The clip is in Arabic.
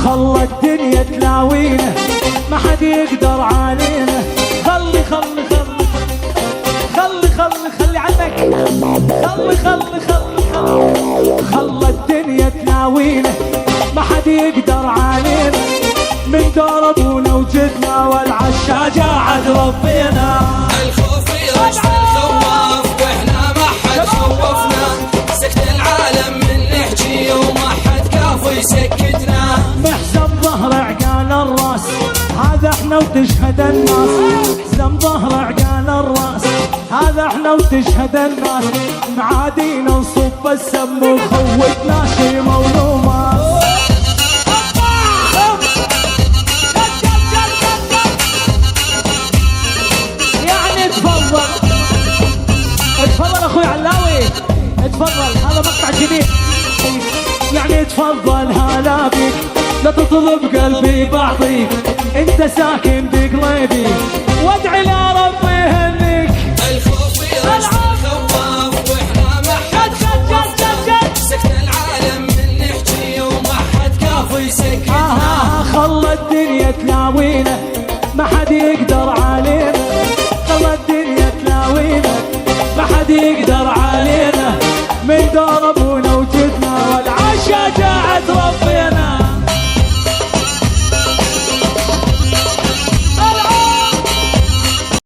خلى الدنيا تلاوينا ما حد يقدر علينا. خلي خلي خلي خلي خلي خلي عنك، خلي خلي خلي خلي خلى الدنيا تلاوينا ما حد يقدر علينا. من دار ابونا وجدنا والعشا عاد ربينا. الخوف يرجع الخواف واحنا ما حد خوفنا، سكت العالم من نحكي وما حد كاف يسكتنا. محزم ظهر عقال الراس هذا احنا وتشهد الناس، محزم ظهر عقال الراس هذا احنا وتشهد الناس. معادينا نصب السم وخوتنا شي مظلومات. يعني تفضل اخوي علاوي، تفضل هذا مقطع جديد. يعني تفضل هلا بيك لا تطلب قلبي بعطيك، انت ساكن بقلبي وادعي لا ربي يهنيك. الخوف يرجع الخواف واحنا ما حد خوفنا، سكت العالم من نحكي وما حد كاف يسكتنا. خلى الدنيا تلاوينا ما حد يقدر علينا، خلى الدنيا تلاوينا ما حد يقدر علينا. من دار ابونا وجدنا والعشا جاعت